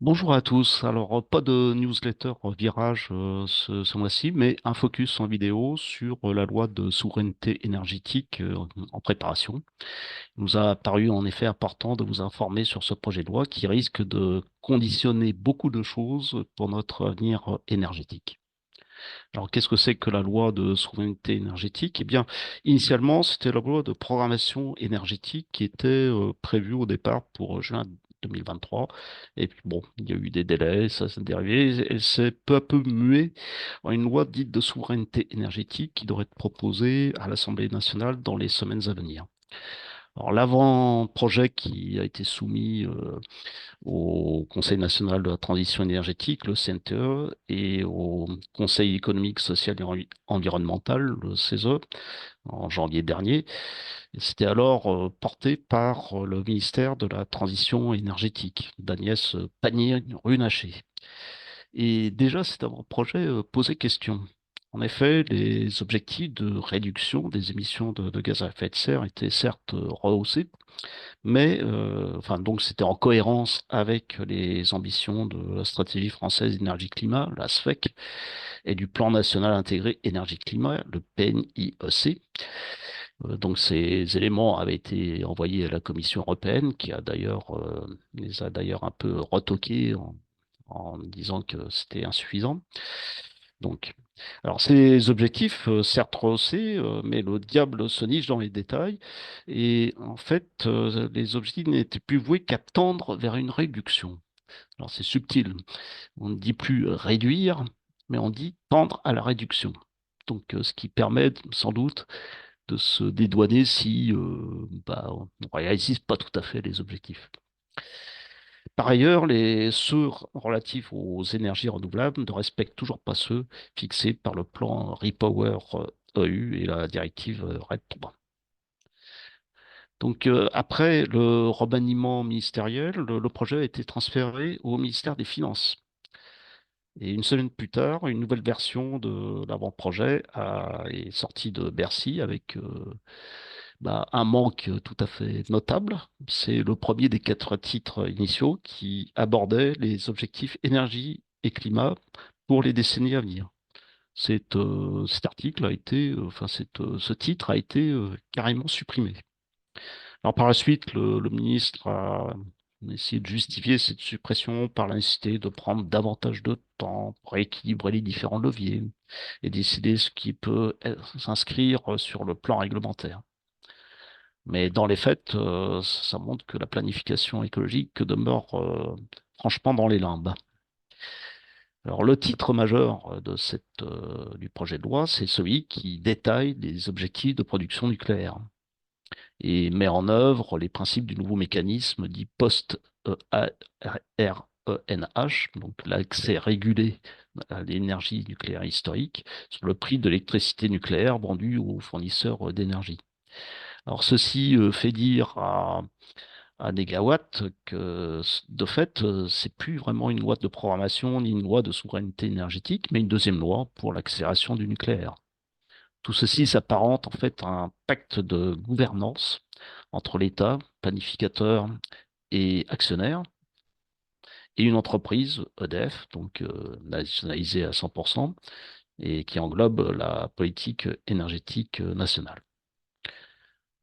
Bonjour à tous. Alors, pas de newsletter Virage ce mois-ci, mais un focus en vidéo sur la loi de souveraineté énergétique en préparation. Il nous a paru en effet important de vous informer sur ce projet de loi qui risque de conditionner beaucoup de choses pour notre avenir énergétique. Alors, qu'est-ce que c'est que la loi de souveraineté énergétique? Eh bien, initialement, c'était la loi de programmation énergétique qui était prévue au départ pour juin 2023. Et puis, bon, il y a eu des délais, ça s'est dérivé. Elle s'est peu à peu muée en une loi dite de souveraineté énergétique qui devrait être proposée à l'Assemblée nationale dans les semaines à venir. Alors, l'avant-projet qui a été soumis au Conseil national de la transition énergétique, le CNTE, et au Conseil économique, social et environnemental, le CESE, en janvier dernier. C'était alors porté par le ministère de la Transition énergétique, d'Agnès Pannier-Runacher. Et déjà, cet avant-projet posait question. En effet, les objectifs de réduction des émissions de gaz à effet de serre étaient certes rehaussés, mais enfin donc c'était en cohérence avec les ambitions de la stratégie française énergie-climat, la SFEC, et du plan national intégré énergie-climat, le PNIEC. Donc ces éléments avaient été envoyés à la Commission européenne, qui a d'ailleurs les a d'ailleurs un peu retoqués en disant que c'était insuffisant. Donc, alors ces objectifs, certes rehaussés, mais le diable se niche dans les détails. Et en fait, les objectifs n'étaient plus voués qu'à tendre vers une réduction. Alors c'est subtil. On ne dit plus réduire, mais on dit tendre à la réduction. Donc, ce qui permet sans doute de se dédouaner si on ne réalise pas tout à fait les objectifs. Par ailleurs, ceux relatifs aux énergies renouvelables ne respectent toujours pas ceux fixés par le plan Repower EU et la directive RED 3. Donc, après le remaniement ministériel, le projet a été transféré au ministère des Finances. Et une semaine plus tard, une nouvelle version de l'avant-projet est sortie de Bercy avec un manque tout à fait notable. C'est le premier des quatre titres initiaux qui abordait les objectifs énergie et climat pour les décennies à venir. Cet article a été, ce titre a été carrément supprimé. Alors par la suite, le ministre a essayé de justifier cette suppression par la nécessité de prendre davantage de temps pour équilibrer les différents leviers et décider ce qui peut s'inscrire sur le plan réglementaire. Mais dans les faits, ça montre que la planification écologique demeure franchement dans les limbes. Alors, le titre majeur du projet de loi, c'est celui qui détaille les objectifs de production nucléaire et met en œuvre les principes du nouveau mécanisme dit post-RENH, donc l'accès régulé à l'énergie nucléaire historique sur le prix de l'électricité nucléaire vendue aux fournisseurs d'énergie. Alors, ceci fait dire à Négawatt que, de fait, c'est plus vraiment une loi de programmation ni une loi de souveraineté énergétique, mais une deuxième loi pour l'accélération du nucléaire. Tout ceci s'apparente en fait à un pacte de gouvernance entre l'État, planificateur et actionnaire, et une entreprise, EDF, donc nationalisée à 100%, et qui englobe la politique énergétique nationale.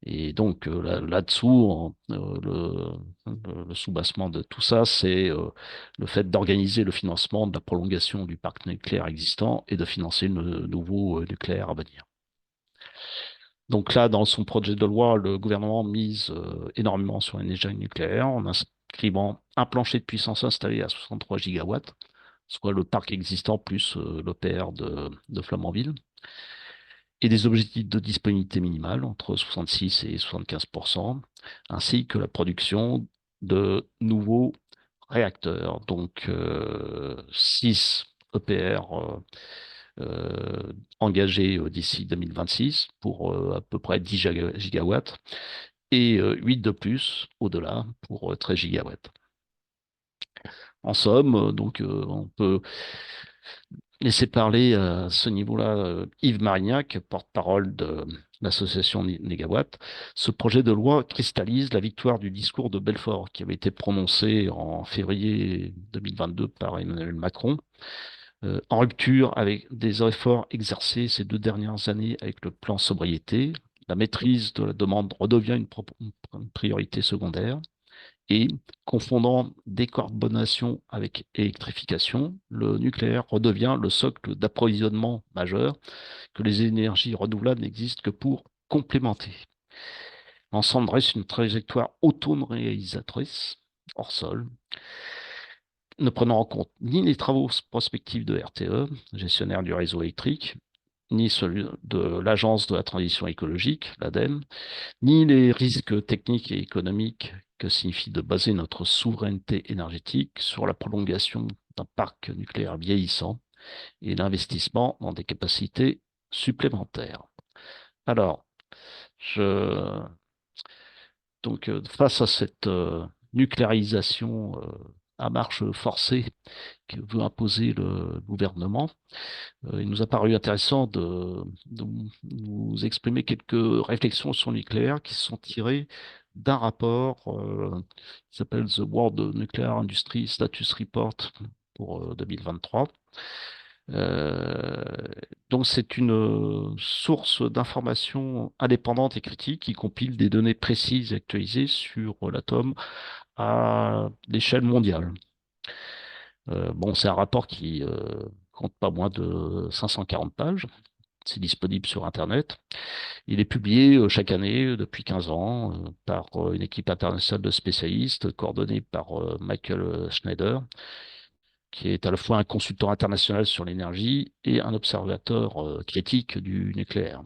Et donc là-dessous, le soubassement de tout ça, c'est le fait d'organiser le financement de la prolongation du parc nucléaire existant et de financer le nouveau nucléaire à venir. Donc là, dans son projet de loi, le gouvernement mise énormément sur l'énergie nucléaire en inscrivant un plancher de puissance installé à 63 gigawatts, soit le parc existant plus l'EPR de Flamanville, et des objectifs de disponibilité minimale entre 66 et 75%, ainsi que la production de nouveaux réacteurs, donc 6 EPR engagés d'ici 2026 pour à peu près 10 gigawatts et 8 de plus au-delà pour 13 gigawatts. En somme, on peut laisser parler à ce niveau-là Yves Marignac, porte-parole de l'association Négawatt. Ce projet de loi cristallise la victoire du discours de Belfort qui avait été prononcé en février 2022 par Emmanuel Macron, en rupture avec des efforts exercés ces 2 dernières années avec le plan sobriété. La maîtrise de la demande redevient une priorité secondaire. Et confondant décarbonation avec électrification, le nucléaire redevient le socle d'approvisionnement majeur que les énergies renouvelables n'existent que pour complémenter. L'ensemble dresse une trajectoire autoréalisatrice, hors sol, ne prenant en compte ni les travaux prospectifs de RTE, gestionnaire du réseau électrique, ni celui de l'Agence de la transition écologique, l'ADEME, ni les risques techniques et économiques que signifie de baser notre souveraineté énergétique sur la prolongation d'un parc nucléaire vieillissant et l'investissement dans des capacités supplémentaires. Alors, je, face à cette nucléarisation à marche forcée que veut imposer le gouvernement, il nous a paru intéressant de nous exprimer quelques réflexions sur le nucléaire qui sont tirées d'un rapport qui s'appelle The World Nuclear Industry Status Report pour 2023. Euh, donc c'est une source d'information indépendante et critique qui compile des données précises et actualisées sur l'atome à l'échelle mondiale. Bon, c'est un rapport qui compte pas moins de 540 pages. C'est disponible sur Internet. Il est publié chaque année depuis 15 ans par une équipe internationale de spécialistes coordonnée par Michael Schneider, qui est à la fois un consultant international sur l'énergie et un observateur critique du nucléaire.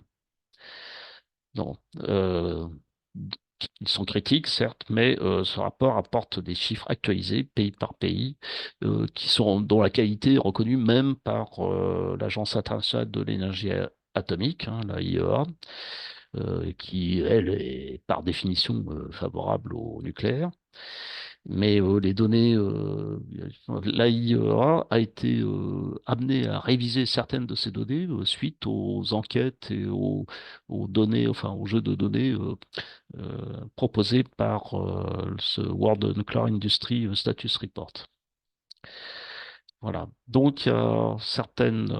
Donc, ils sont critiques, certes, mais ce rapport apporte des chiffres actualisés pays par pays, dont la qualité est reconnue même par l'Agence internationale de l'énergie atomique, hein, la IEA, qui, elle, est par définition favorable au nucléaire. Mais les données, l'AIEA a été amenée à réviser certaines de ces données suite aux enquêtes et aux données, enfin aux jeux de données proposés par ce World Nuclear Industry Status Report. Voilà. Donc, il y a certaines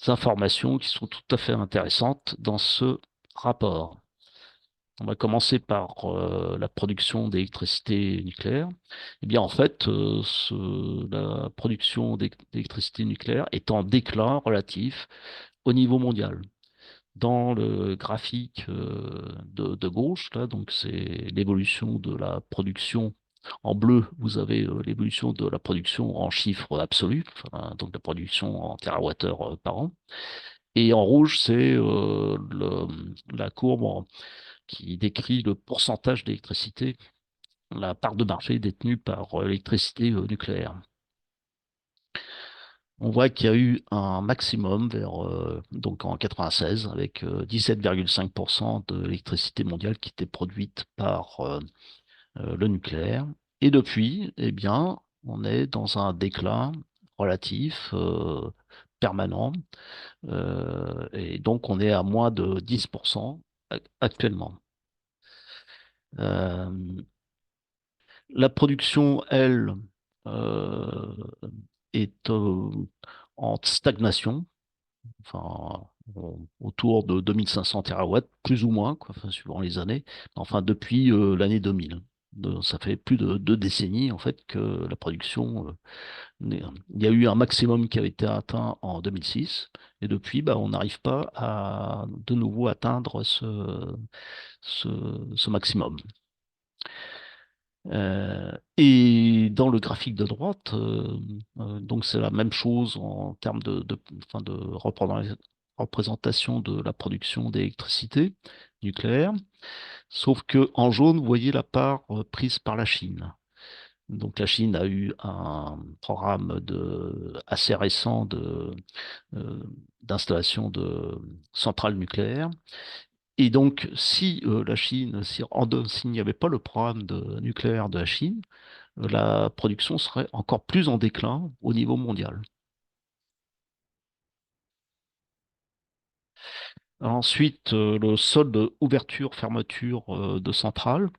informations qui sont tout à fait intéressantes dans ce rapport. On va commencer par la production d'électricité nucléaire. Eh bien, en fait, la production d'électricité nucléaire est en déclin relatif au niveau mondial. Dans le graphique de gauche, là, donc c'est l'évolution de la production. En bleu, vous avez l'évolution de la production en chiffres absolus, enfin, donc la production en térawattheures par an. Et en rouge, c'est la courbe qui décrit le pourcentage d'électricité, la part de marché détenue par l'électricité nucléaire. On voit qu'il y a eu un maximum donc en 96 avec 17,5% de l'électricité mondiale qui était produite par le nucléaire. Et depuis, eh bien, on est dans un déclin relatif permanent. Et donc, on est à moins de 10% actuellement. Euh, La production, elle, euh, est en stagnation, enfin, autour de 2500 TW, plus ou moins, quoi, enfin, suivant les années, enfin, depuis l'année 2000. Ça fait plus de 2 décennies, en fait, que la production, il y a eu un maximum qui avait été atteint en 2006, et depuis, bah, on n'arrive pas à de nouveau atteindre ce maximum. Et dans le graphique de droite, donc c'est la même chose en termes enfin, de représentation de la production d'électricité nucléaire, sauf que en jaune, vous voyez la part prise par la Chine. Donc la Chine a eu un programme assez récent euh, d'installation de centrales nucléaires. Et donc, si la Chine, s'il n'y avait pas le programme nucléaire de la Chine, la production serait encore plus en déclin au niveau mondial. Ensuite, le solde ouverture-fermeture de centrale.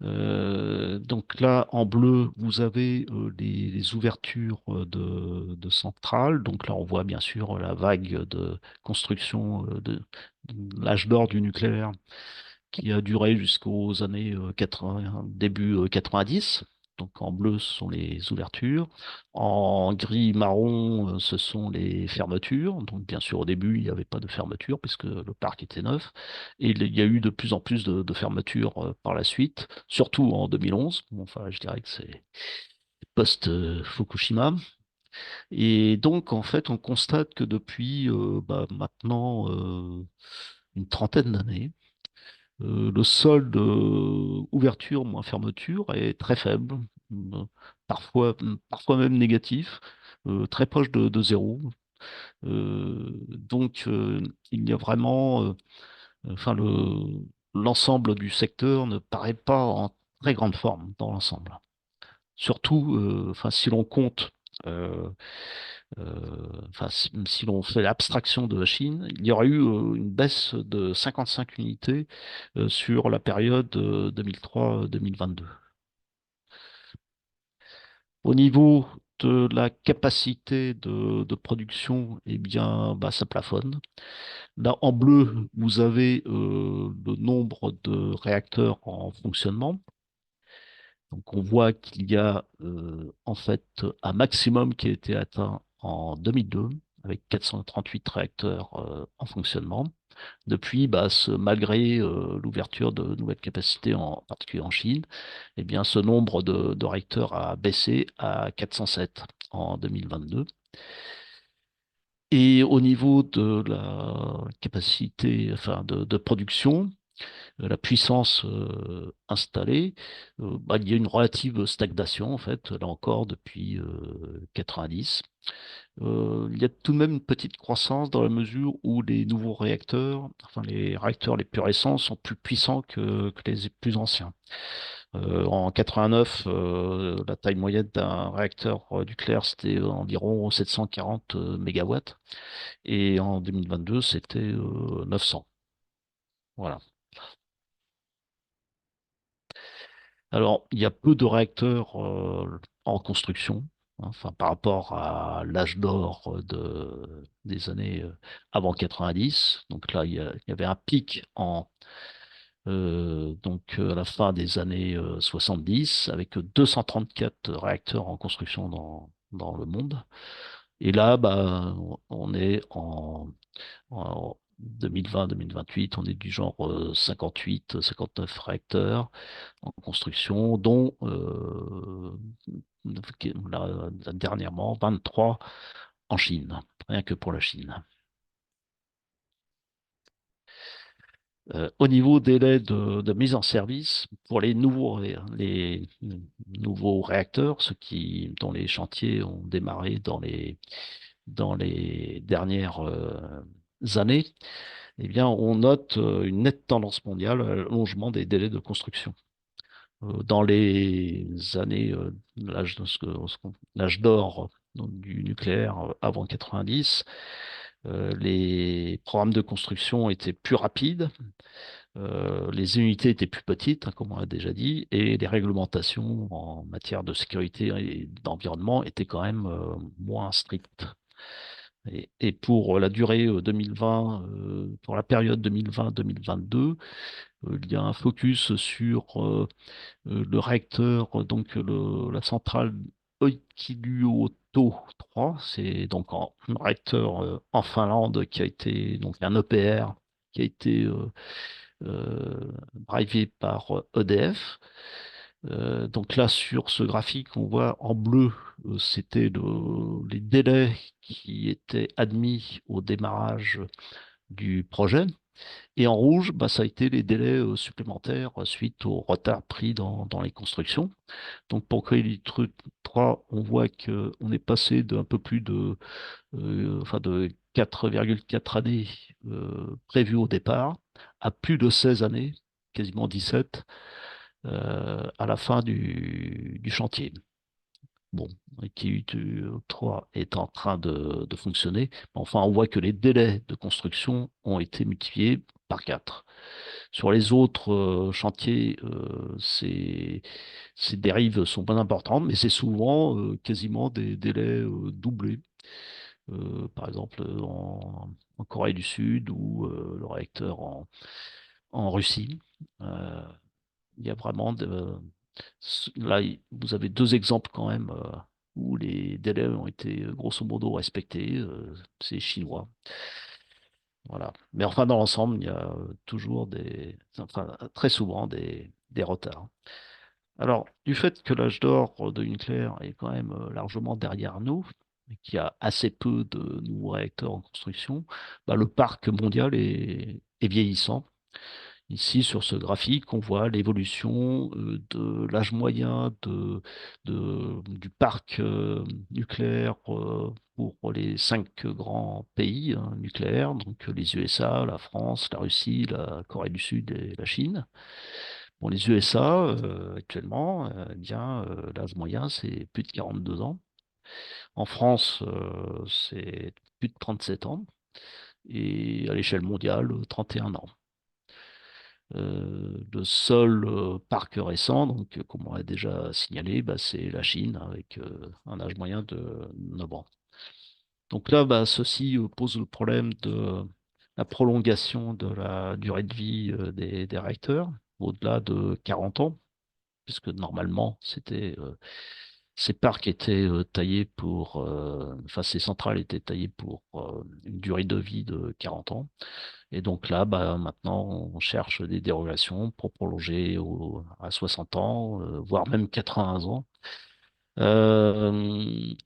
Donc là, en bleu, vous avez les ouvertures de centrales. Donc là, on voit bien sûr la vague de construction de l'âge d'or du nucléaire qui a duré jusqu'aux années 80, début 90. Donc en bleu, ce sont les ouvertures. En gris marron, ce sont les fermetures. Donc bien sûr, au début, il n'y avait pas de fermeture puisque le parc était neuf. Et il y a eu de plus en plus de fermetures par la suite, surtout en 2011. Bon, enfin, je dirais que c'est post-Fukushima. Et donc, en fait, on constate que depuis maintenant une trentaine d'années, le solde ouverture moins fermeture est très faible, euh, parfois même négatif, très proche de zéro. Donc, il y a vraiment, enfin, l'ensemble du secteur ne paraît pas en très grande forme dans l'ensemble. Surtout, enfin, si l'on compte, euh, enfin, si l'on fait l'abstraction de la Chine, il y aurait eu une baisse de 55 unités sur la période 2003-2022. Au niveau de la capacité de production, eh bien, bah, ça plafonne. Là, en bleu, vous avez le nombre de réacteurs en fonctionnement. Donc, on voit qu'il y a en fait un maximum qui a été atteint en 2002 avec 438 réacteurs en fonctionnement. Depuis, bah, malgré l'ouverture de nouvelles capacités, en particulier en Chine, eh bien, ce nombre de réacteurs a baissé à 407 en 2022. Et au niveau de la capacité, enfin, de production, la puissance installée, bah, il y a une relative stagnation, en fait, là encore, depuis 90. Il y a tout de même une petite croissance dans la mesure où les nouveaux réacteurs, enfin les réacteurs les plus récents, sont plus puissants que les plus anciens. En 89, la taille moyenne d'un réacteur nucléaire, c'était environ 740 mégawatts, et en 2022, c'était 900. Voilà. Alors, il y a peu de réacteurs en construction, hein, enfin, par rapport à l'âge d'or des années avant 90. Donc là, il y avait un pic à la fin des années 70 avec 234 réacteurs en construction dans le monde. Et là, bah, on est en 2020-2028, on est du genre 58, 59 réacteurs en construction, dont dernièrement 23 en Chine, rien que pour la Chine. Au niveau délai de mise en service, pour les nouveaux réacteurs, dont les chantiers ont démarré dans les dernières années, eh bien, on note une nette tendance mondiale à l'allongement des délais de construction. Dans les années, l'âge d'or du nucléaire avant 90, les programmes de construction étaient plus rapides, les unités étaient plus petites, hein, comme on a déjà dit, et les réglementations en matière de sécurité et d'environnement étaient quand même moins strictes. Et pour la durée 2020, pour la période 2020-2022, il y a un focus sur le réacteur, la centrale Olkiluoto 3, c'est donc un réacteur en Finlande qui a été donc un EPR qui a été drivé par EDF. Donc là, sur ce graphique, on voit en bleu, c'était les délais qui étaient admis au démarrage du projet. Et en rouge, bah, ça a été les délais supplémentaires suite au retard pris dans les constructions. Donc pour Crédit 3, on voit qu'on est passé d'un peu plus de 4,4 années prévues au départ à plus de 16 années, quasiment 17, à la fin du chantier. bon, qui 3 est en train de fonctionner. Enfin, on voit que les délais de construction ont été multipliés par 4. Sur les autres chantiers, ces dérives sont pas importantes, mais c'est souvent quasiment des délais doublés. Par exemple, en Corée du Sud ou le réacteur en Russie. Euh, il y a vraiment là, vous avez deux exemples quand même où les délais ont été grosso modo respectés. C'est chinois. Voilà. Mais enfin, dans l'ensemble, il y a toujours enfin, très souvent des retards. Alors, du fait que l'âge d'or de nucléaire est quand même largement derrière nous, et qu'il y a assez peu de nouveaux réacteurs en construction, bah, le parc mondial est vieillissant. Ici, sur ce graphique, on voit l'évolution de l'âge moyen du parc nucléaire pour les cinq grands pays nucléaires, donc les USA, la France, la Russie, la Corée du Sud et la Chine. Pour les USA, actuellement, eh bien, l'âge moyen, c'est plus de 42 ans. En France, c'est plus de 37 ans. Et à l'échelle mondiale, 31 ans. Le seul parc récent, donc, comme on l'a déjà signalé, bah, c'est la Chine avec un âge moyen de 9 ans. Donc là, bah, ceci pose le problème de la prolongation de la durée de vie des réacteurs au-delà de 40 ans, puisque normalement, ces parcs étaient taillés enfin, ces centrales étaient taillées pour une durée de vie de 40 ans. Et donc là, bah, maintenant, on cherche des dérogations pour prolonger à 60 ans, voire même 80 ans,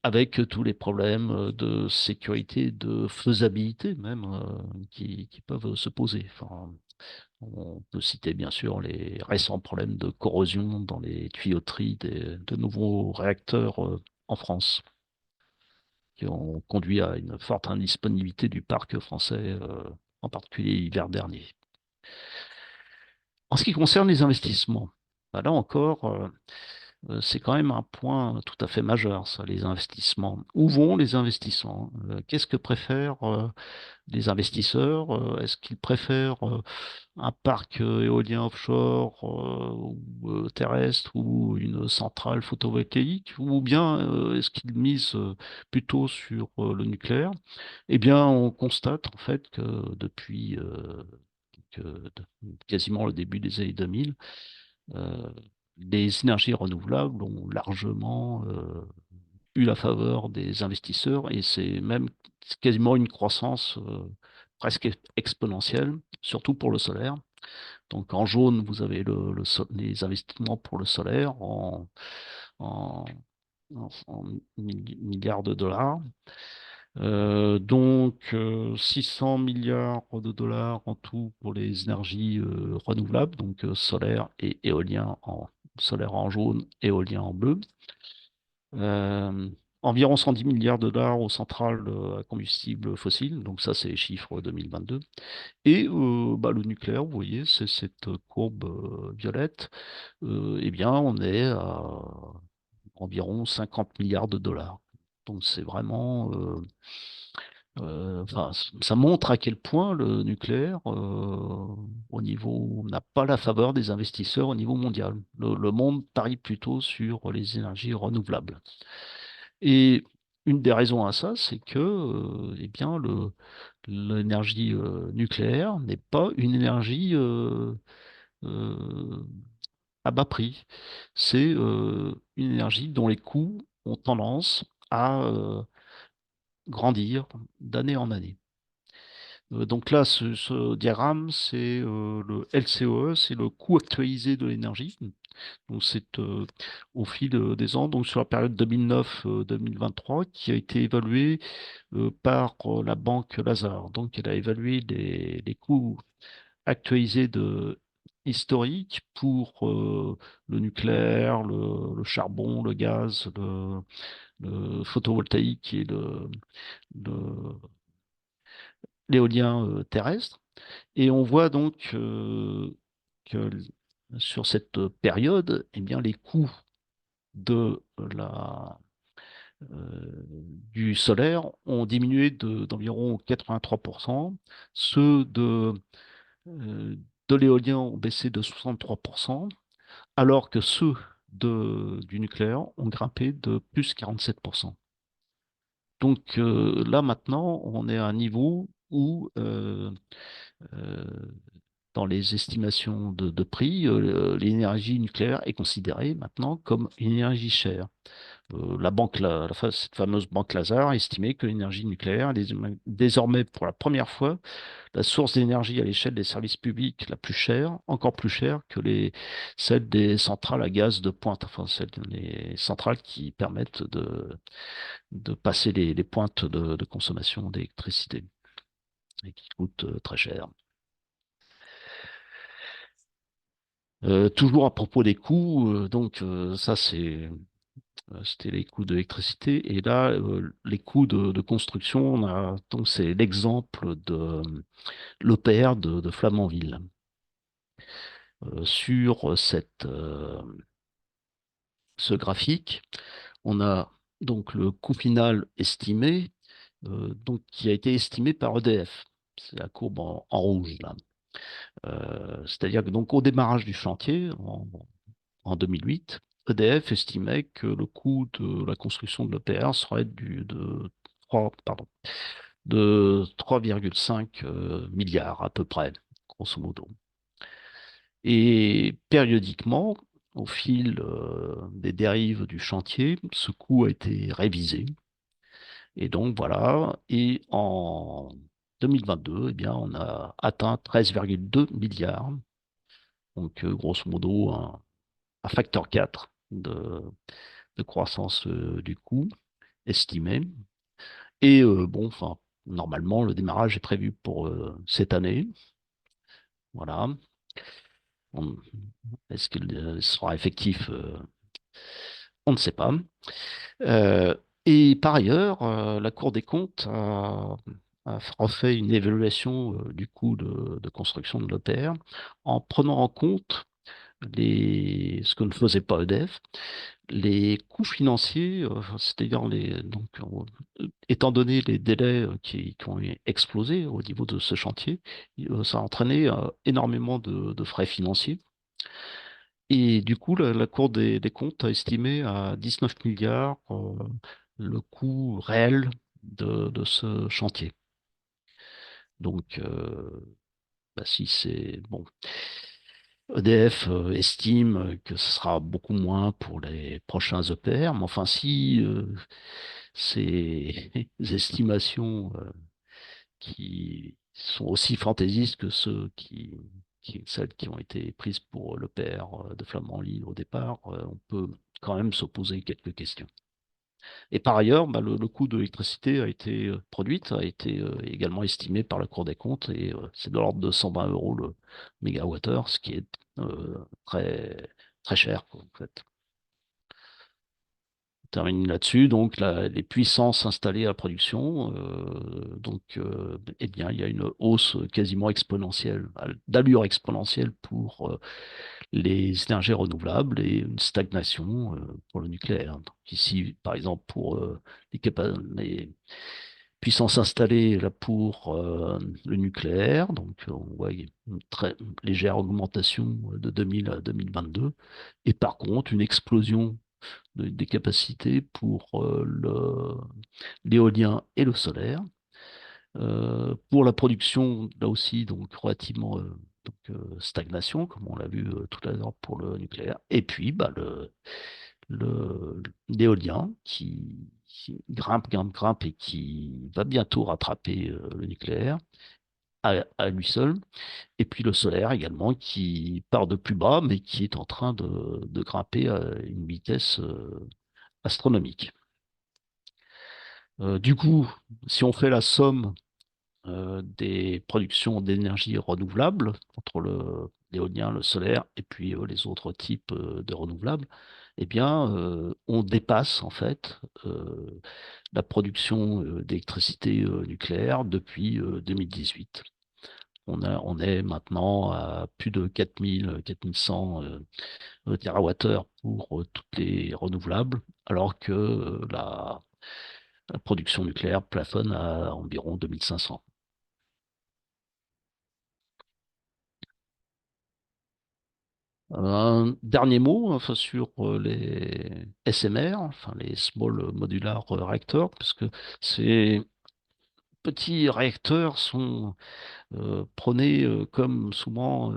avec tous les problèmes de sécurité, de faisabilité même, qui peuvent se poser. Enfin, on peut citer bien sûr les récents problèmes de corrosion dans les tuyauteries de nouveaux réacteurs en France, qui ont conduit à une forte indisponibilité du parc français, en particulier l'hiver dernier. En ce qui concerne les investissements, bah là encore, c'est quand même un point tout à fait majeur, ça, les investissements. Où vont les investissements? Qu'est-ce que préfèrent les investisseurs? Est-ce qu'ils préfèrent un parc éolien offshore ou terrestre ou une centrale photovoltaïque? Ou bien est-ce qu'ils misent plutôt sur le nucléaire? Eh bien, on constate en fait que depuis quasiment le début des années 2000, euh, les énergies renouvelables ont largement eu la faveur des investisseurs et c'est même quasiment une croissance presque exponentielle, surtout pour le solaire. Donc en jaune, vous avez les investissements pour le solaire en, en milliards de dollars. Donc 600 milliards de dollars en tout pour les énergies renouvelables, donc solaire et éolien solaire en jaune, éolien en bleu. Euh, Environ 110 milliards de dollars aux centrales à combustible fossile, donc ça c'est les chiffres 2022. Et bah, le nucléaire, vous voyez, c'est cette courbe violette. Eh bien, on est à environ 50 milliards de dollars. Donc c'est vraiment enfin, ça montre à quel point le nucléaire, au niveau, n'a pas la faveur des investisseurs au niveau mondial. Le monde parie plutôt sur les énergies renouvelables. Et une des raisons à ça, c'est que, eh bien, l'énergie nucléaire n'est pas une énergie euh, à bas prix. C'est une énergie dont les coûts ont tendance à grandir d'année en année. Donc là, ce diagramme, c'est le LCOE, c'est le coût actualisé de l'énergie. Donc c'est au fil des ans, donc sur la période 2009-2023, qui a été évaluée par la banque Lazare. Donc elle a évalué les coûts actualisés historiques pour le nucléaire, le charbon, le gaz, le photovoltaïque et le- l'éolien terrestre. Et on voit donc que sur cette période, eh bien, les coûts de la, du solaire ont diminué d'environ 83%, ceux euh, de l'éolien ont baissé de 63%, alors que ceux du nucléaire ont grimpé de plus 47%. Donc là maintenant, on est à un niveau où euh, dans les estimations de prix, l'énergie nucléaire est considérée maintenant comme une énergie chère. Cette fameuse banque Lazare a estimé que l'énergie nucléaire est désormais, pour la première fois, la source d'énergie à l'échelle des services publics la plus chère, encore plus chère que celle des centrales à gaz de pointe, enfin les centrales qui permettent de passer les pointes de consommation d'électricité et qui coûtent très cher. Toujours à propos des coûts, ça c'était les coûts d'électricité. Et là, les coûts de construction, donc c'est l'exemple de l'EPR de Flamanville. Sur ce graphique, on a donc le coût final estimé, donc qui a été estimé par EDF. C'est la courbe en rouge là. C'est-à-dire que donc au démarrage du chantier, en 2008, EDF estimait que le coût de la construction de l'EPR serait de 3, pardon, de 3,5 milliards à peu près, grosso modo. Et périodiquement, au fil des dérives du chantier, ce coût a été révisé. Et donc voilà, et en 2022, eh bien, on a atteint 13,2 milliards, donc grosso modo un facteur 4 de croissance du coût estimé. Et bon, enfin, normalement, le démarrage est prévu pour cette année. Voilà. On- Est-ce qu'il sera effectif? On ne sait pas. Euh, et par ailleurs, la Cour des comptes a refait une évaluation du coût de construction de l'EPR en prenant en compte ce que ne faisait pas EDF, les coûts financiers, c'est-à-dire étant donné les délais qui ont explosé au niveau de ce chantier, ça a entraîné énormément de frais financiers. Et du coup, la Cour des comptes a estimé à 19 milliards le coût réel de ce chantier. Donc, si c'est bon, EDF estime que ce sera beaucoup moins pour les prochains EPR, mais enfin, si ces estimations qui sont aussi fantaisistes que celles qui ont été prises pour l'EPR de Flamanville au départ, on peut quand même se poser quelques questions. Et par ailleurs, le coût de l'électricité a été produite, a été également estimé par la Cour des comptes, et c'est de l'ordre de 120 euros le mégawattheure, ce qui est très, très cher, quoi, en fait. On termine là-dessus. Donc, les puissances installées à la production, eh bien, il y a une hausse quasiment exponentielle, d'allure exponentielle pour les énergies renouvelables et une stagnation pour le nucléaire. Donc, ici, par exemple, pour les puissances installées là, pour le nucléaire, donc on voit une très légère augmentation de 2000 à 2022, et par contre, une explosion des capacités pour l'éolien et le solaire. Pour la production, là aussi, donc relativement stagnation, comme on l'a vu tout à l'heure pour le nucléaire. Et puis, l'éolien qui grimpe, grimpe, grimpe et qui va bientôt rattraper le nucléaire à lui seul. Et puis le solaire également qui part de plus bas, mais qui est en train de grimper à une vitesse astronomique. Du coup, si on fait la somme des productions d'énergie renouvelable entre l'éolien, le solaire et puis les autres types de renouvelables, eh bien, on dépasse en fait la production d'électricité nucléaire depuis 2018. On est maintenant à plus de 4000, 4100 TWh pour toutes les renouvelables, alors que La production nucléaire plafonne à environ 2500. Un dernier mot enfin, sur les SMR, enfin les Small Modular Reactors, parce que ces petits réacteurs sont prônés comme souvent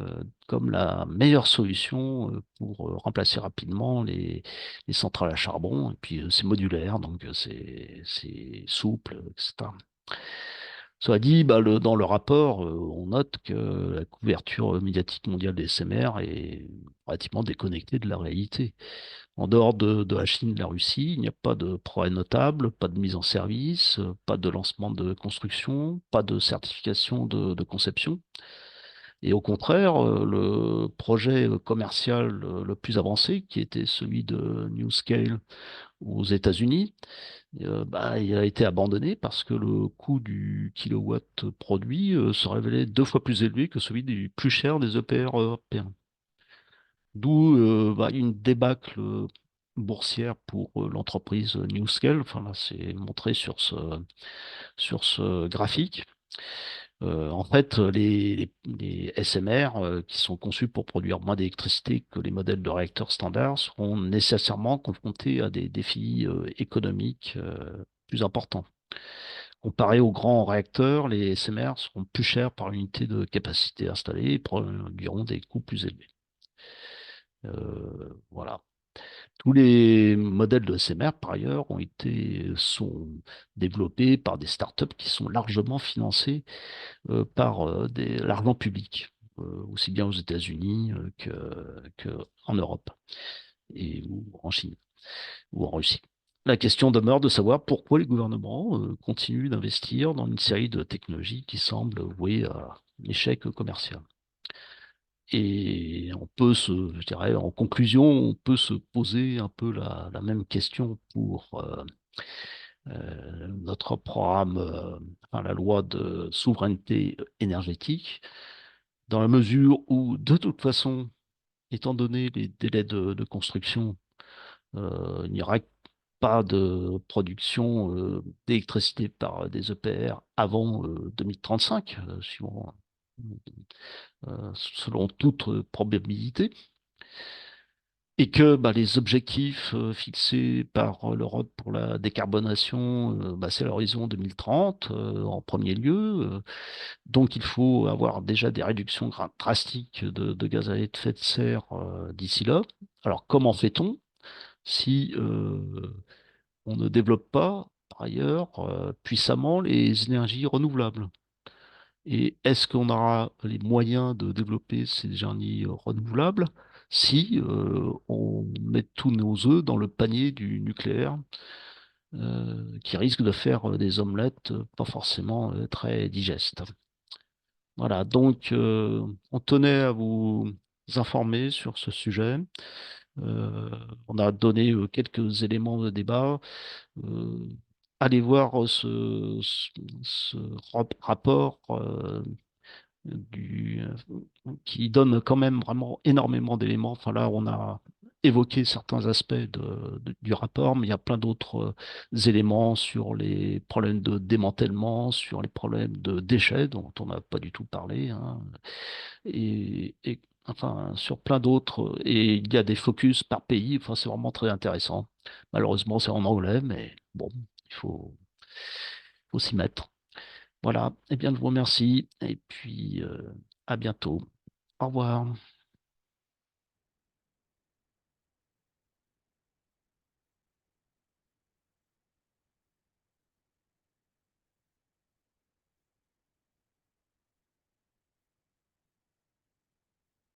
comme la meilleure solution pour remplacer rapidement les centrales à charbon. Et puis c'est modulaire, donc c'est souple, etc. Cela dit, bah, dans le rapport, on note que la couverture médiatique mondiale des SMR est pratiquement déconnectée de la réalité. En dehors de la Chine et de la Russie, il n'y a pas de progrès notable, pas de mise en service, pas de lancement de construction, pas de certification de conception. Et au contraire, le projet commercial le plus avancé, qui était celui de NewScale aux États-Unis, bah, il a été abandonné parce que le coût du kilowatt produit se révélait 2 fois plus élevé que celui du plus cher des EPR européens. D'où bah, une débâcle boursière pour l'entreprise NewScale. Enfin, là, c'est montré sur ce graphique. En fait, les SMR qui sont conçus pour produire moins d'électricité que les modèles de réacteurs standards seront nécessairement confrontés à des défis économiques plus importants. Comparé aux grands réacteurs, les SMR seront plus chers par unité de capacité installée et produiront des coûts plus élevés. Voilà. Tous les modèles de SMR, par ailleurs, sont développés par des startups qui sont largement financées par l'argent public, aussi bien aux États-Unis que en Europe ou en Chine ou en Russie. La question demeure de savoir pourquoi les gouvernements continuent d'investir dans une série de technologies qui semblent vouées à l'échec commercial. Et je dirais, en conclusion, on peut se poser un peu la même question pour notre programme, enfin, la loi de souveraineté énergétique, dans la mesure où, de toute façon, étant donné les délais de construction, il n'y aura pas de production d'électricité par des EPR avant 2035, selon toute probabilité. Et que bah, les objectifs fixés par l'Europe pour la décarbonation, bah, c'est l'horizon 2030 en premier lieu. Donc il faut avoir déjà des réductions drastiques de gaz à effet de serre d'ici là. Alors comment fait-on si on ne développe pas, par ailleurs, puissamment les énergies renouvelables? Et est-ce qu'on aura les moyens de développer ces énergies renouvelables si on met tous nos œufs dans le panier du nucléaire, qui risque de faire des omelettes pas forcément très digestes? Voilà, donc on tenait à vous informer sur ce sujet. Euh, on a donné quelques éléments de débat. Euh, Allez voir ce rapport qui donne quand même vraiment énormément d'éléments. Enfin là, on a évoqué certains aspects du rapport, mais il y a plein d'autres éléments sur les problèmes de démantèlement, sur les problèmes de déchets dont on n'a pas du tout parlé, hein, enfin sur plein d'autres. Et il y a des focus par pays. Enfin, c'est vraiment très intéressant. Malheureusement, c'est en anglais, mais bon, il faut s'y mettre. Voilà. Eh bien, je vous remercie et puis à bientôt. Au revoir.